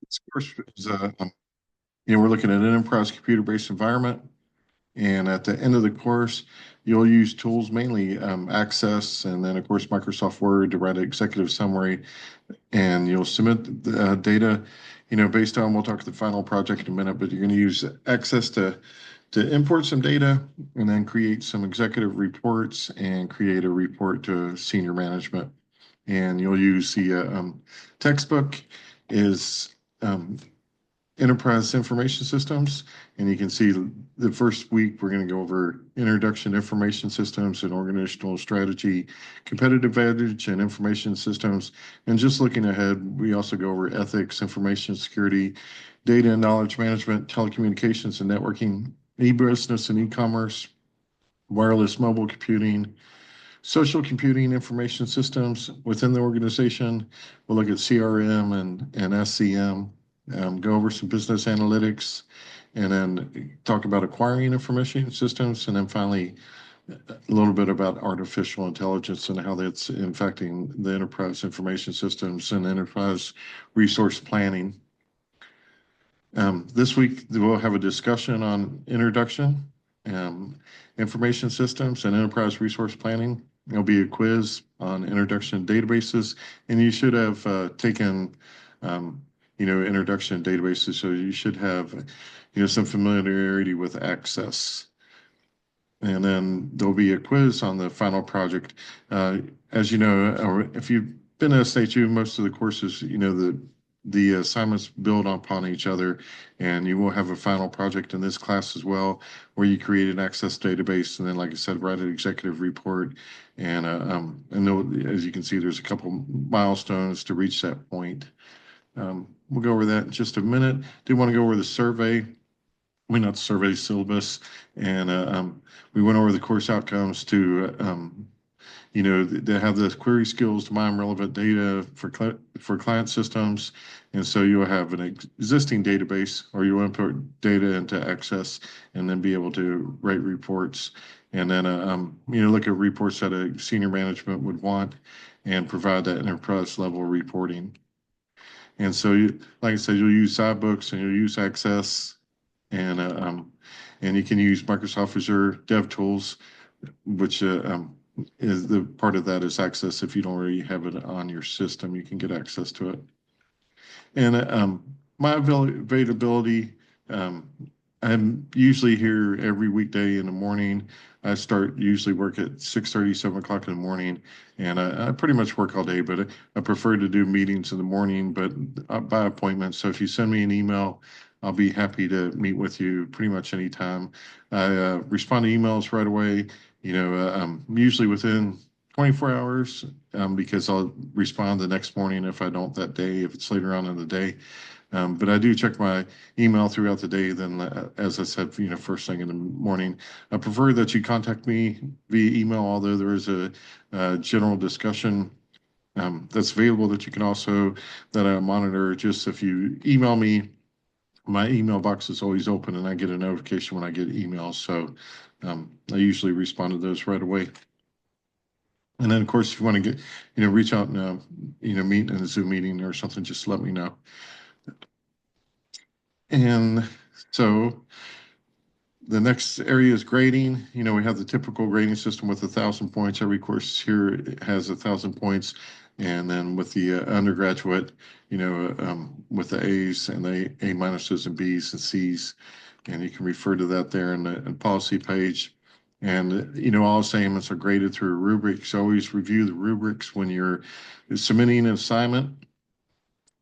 This course is, we're looking at an enterprise computer-based environment. And at the end of the course, you'll use tools, mainly Access, and then of course Microsoft Word to write an executive summary. And you'll submit the data, based on, we'll talk the final project in a minute, but you're going to use Access to import some data and then create some executive reports and create a report to senior management. And you'll use the textbook is enterprise information systems. And you can see the first week, we're going to go over introduction to information systems and organizational strategy, competitive advantage and information systems. And just looking ahead, we also go over ethics, information security, data and knowledge management, telecommunications and networking, e-business and e-commerce, wireless mobile computing, social computing, information systems within the organization. We'll look at CRM and SCM, go over some business analytics, and then talk about acquiring information systems, and then finally a little bit about artificial intelligence and how that's affecting the enterprise information systems and enterprise resource planning. This week, we'll have a discussion on introduction, information systems, and enterprise resource planning. There'll be a quiz on introduction to databases, and you should have taken, introduction to databases, so you should have, some familiarity with Access. And then there'll be a quiz on the final project. As you know, or if you've been at SHU, most of the courses, the assignments build upon each other, and you will have a final project in this class as well, where you create an Access database, and then, like I said, write an executive report. And as you can see, there's a couple milestones to reach that point. We'll go over that in just a minute. Do want to go over the survey. Not the survey, syllabus, and we went over the course outcomes to they have the query skills to mine relevant data for client systems. And so you'll have an existing database, or you import data into Access and then be able to write reports. And then, look at reports that a senior management would want and provide that enterprise level reporting. And so, like I said, you'll use SciBooks and you'll use Access, and you can use Microsoft Azure DevTools, which is the part of that is Access. If you don't already have it on your system, you can get access to it. And my availability, I'm usually here every weekday in the morning. I start usually work at 6:30, 7 o'clock in the morning, and I pretty much work all day, but I prefer to do meetings in the morning, but by appointment. So if you send me an email, I'll be happy to meet with you pretty much anytime. I respond to emails right away, usually within 24 hours, because I'll respond the next morning if I don't that day, if it's later on in the day. But I do check my email throughout the day. Then, as I said, first thing in the morning, I prefer that you contact me via email, although there is a general discussion that's available that you can also, that I monitor. Just if you email me, my email box is always open and I get a notification when I get emails. So I usually respond to those right away. And then, of course, if you want to get, reach out and, meet in a Zoom meeting or something, just let me know. And so the next area is grading. We have the typical grading system with 1,000 points. Every course here has 1,000 points. And then with the undergraduate, with the A's and the A minuses and B's and C's, and you can refer to that there in the policy page. And, all assignments are graded through rubrics. Always review the rubrics when you're submitting an assignment.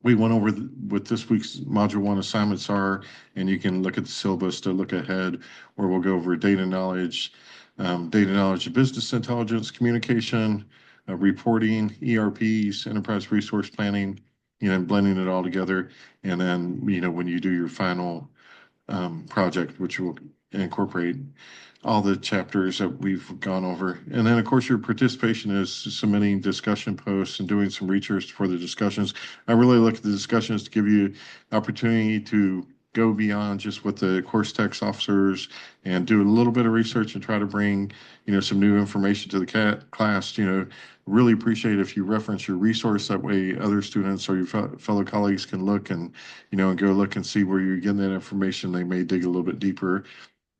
We went over what this week's Module 1 assignments are, and you can look at the syllabus to look ahead, where we'll go over data knowledge of business intelligence, communication, reporting, ERPs, enterprise resource planning, blending it all together. And then, when you do your final project, which will incorporate all the chapters that we've gone over. And then, of course, your participation is submitting discussion posts and doing some research for the discussions. I really look at the discussions to give you opportunity to go beyond just what the course text officers and do a little bit of research and try to bring, some new information to the class. Really appreciate if you reference your resource. That way other students or your fellow colleagues can look and go look and see where you're getting that information. They may dig a little bit deeper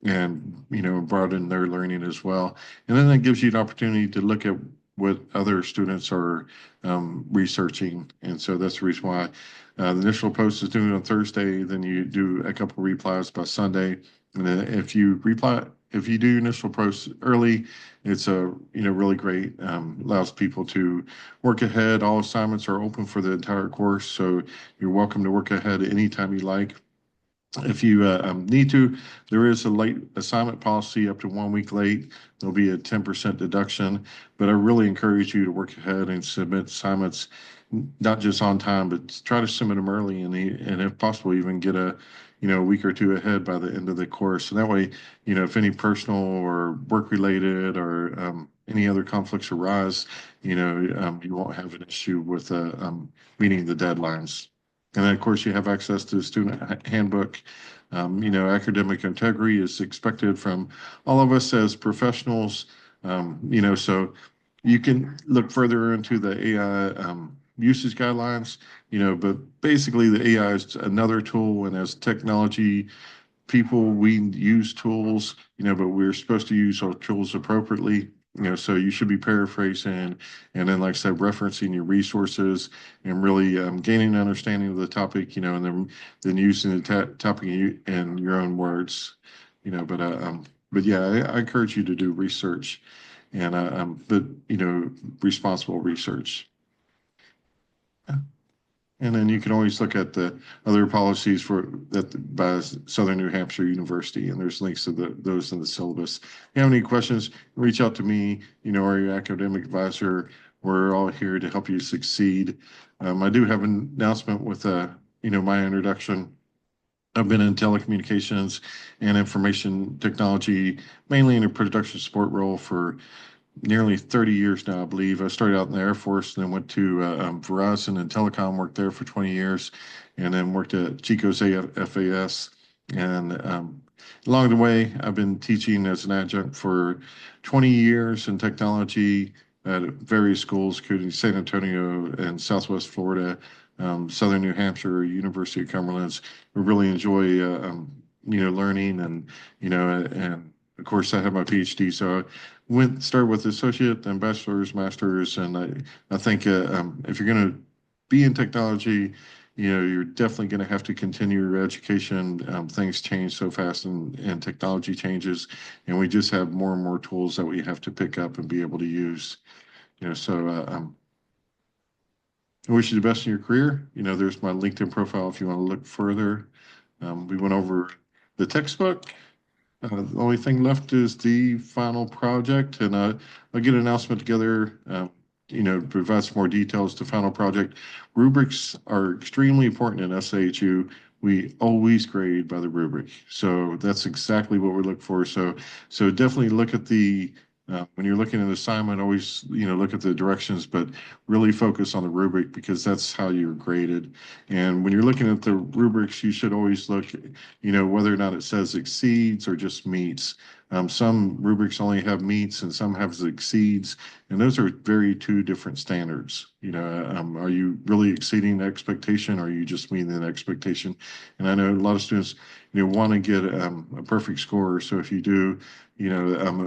and broaden their learning as well. And then that gives you an opportunity to look at what other students are researching. And so that's the reason why the initial post is due on Thursday. Then you do a couple replies by Sunday. And then if you do your initial post early, it's a really great. Allows people to work ahead. All assignments are open for the entire course, so you're welcome to work ahead anytime you like. If you need to, there is a late assignment policy up to 1 week late. There'll be a 10% deduction, but I really encourage you to work ahead and submit assignments, not just on time, but try to submit them early and if possible, even get a week or two ahead by the end of the course. And that way, if any personal or work related or any other conflicts arise, you won't have an issue with meeting the deadlines. And then, of course, you have access to the student handbook. Academic integrity is expected from all of us as professionals. So you can look further into the AI usage guidelines, but basically the AI is another tool. And as technology people, we use tools, but we're supposed to use our tools appropriately. So you should be paraphrasing and then, like I said, referencing your resources and really gaining an understanding of the topic, and then using the topic in your own words, but yeah, I encourage you to do research but responsible research. And then you can always look at the other policies by Southern New Hampshire University, and there's links to those in the syllabus. If you have any questions, reach out to me, or your academic advisor. We're all here to help you succeed. I do have an announcement with, my introduction. I've been in telecommunications and information technology, mainly in a production support role for nearly 30 years now, I believe. I started out in the Air Force and then went to Verizon and Telecom, worked there for 20 years, and then worked at Chico's FAS. And along the way, I've been teaching as an adjunct for 20 years in technology at various schools, including San Antonio and Southwest Florida, Southern New Hampshire, University of Cumberland. We really enjoy, learning and of course, I have my PhD, so I started with associate, then bachelor's, master's, and I think if you're going to be in technology, you're definitely going to have to continue your education. Things change so fast, and technology changes, and we just have more and more tools that we have to pick up and be able to use. So I wish you the best in your career. There's my LinkedIn profile if you want to look further. We went over the textbook. The only thing left is the final project, and I'll get an announcement together, provide some more details to final project. Rubrics are extremely important in SAHU. We always grade by the rubric. So that's exactly what we look for. So definitely look at when you're looking at an assignment, always, look at the directions, but really focus on the rubric because that's how you're graded. And when you're looking at the rubrics, you should always look, whether or not it says exceeds or just meets. Some rubrics only have meets and some have exceeds, and those are two different standards. Are you really exceeding the expectation or are you just meeting the expectation? And I know a lot of students, want to get a perfect score. So if you do,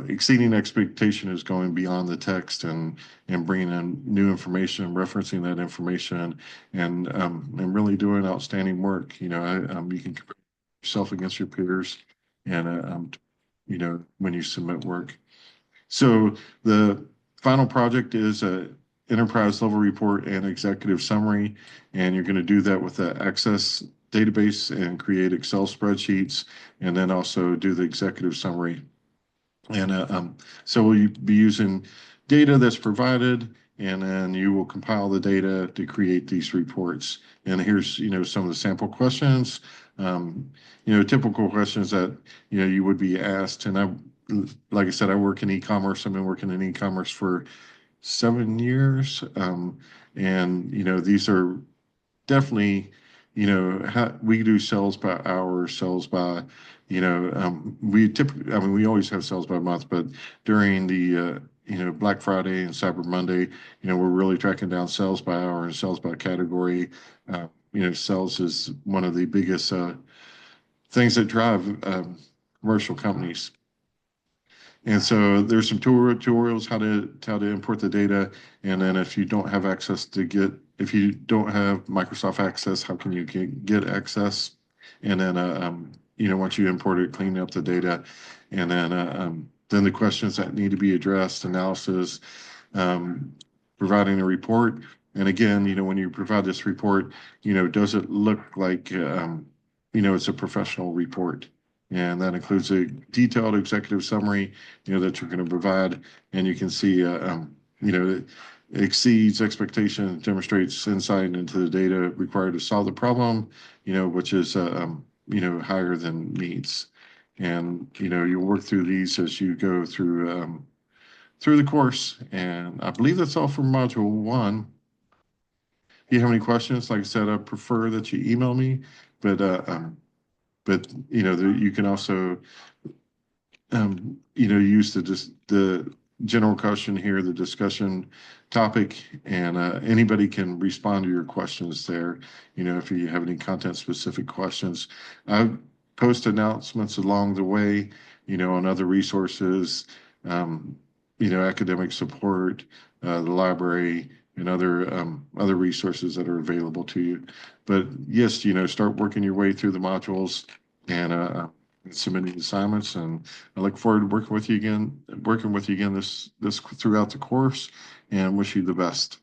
exceeding expectation is going beyond the text and bringing in new information, referencing that information, and really doing outstanding work. You can compare yourself against your peers, and when you submit work. So the final project is a enterprise level report and executive summary, and you're going to do that with the Access database and create Excel spreadsheets, and then also do the executive summary. And so we'll be using data that's provided, and then you will compile the data to create these reports. And here's, some of the sample questions, typical questions that, you would be asked. And like I said, I work in e-commerce. I've been working in e-commerce for 7 years. And, these are definitely we do sales by hour, sales by, we typically, I mean, we always have sales by month, but during the, Black Friday and Cyber Monday, we're really tracking down sales by hour and sales by category. Sales is one of the biggest things that drive commercial companies. And so there's some tutorials how to import the data. And then if you don't have access if you don't have Microsoft Access, how can you get access? And then once you import it, clean up the data, and then the questions that need to be addressed, analysis, um, providing a report. And again, when you provide this report, does it look like it's a professional report? And that includes a detailed executive summary, that you're going to provide, and you can see, it exceeds expectations, demonstrates insight into the data required to solve the problem, which is, higher than needs. And, you'll work through these as you go through the course. And I believe that's all for module 1. If you have any questions, like I said, I prefer that you email me, but you can also use the general question here, the discussion topic, and anybody can respond to your questions there. If you have any content specific questions, I post announcements along the way, on other resources, academic support, the library, and other resources that are available to you. But yes, start working your way through the modules and submitting assignments. And I look forward to working with you again this throughout the course, and wish you the best.